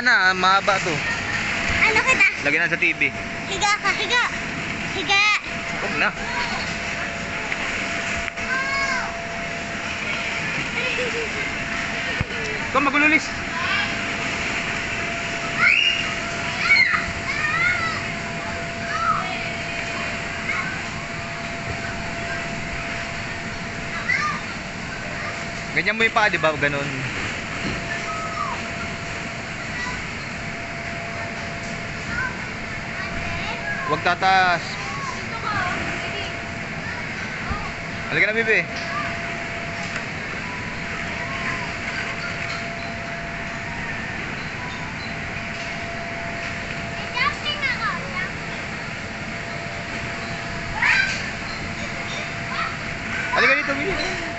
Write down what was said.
na, mahaba to. Ano kita? Lagyan na sa TV. Higa ka, higa. Higa. Huwag na. Ikaw magululis. Ganyan mo yung paa, di ba? Ganon. Huwag tataas. Halika na, Bibi. Halika dito, Bibi.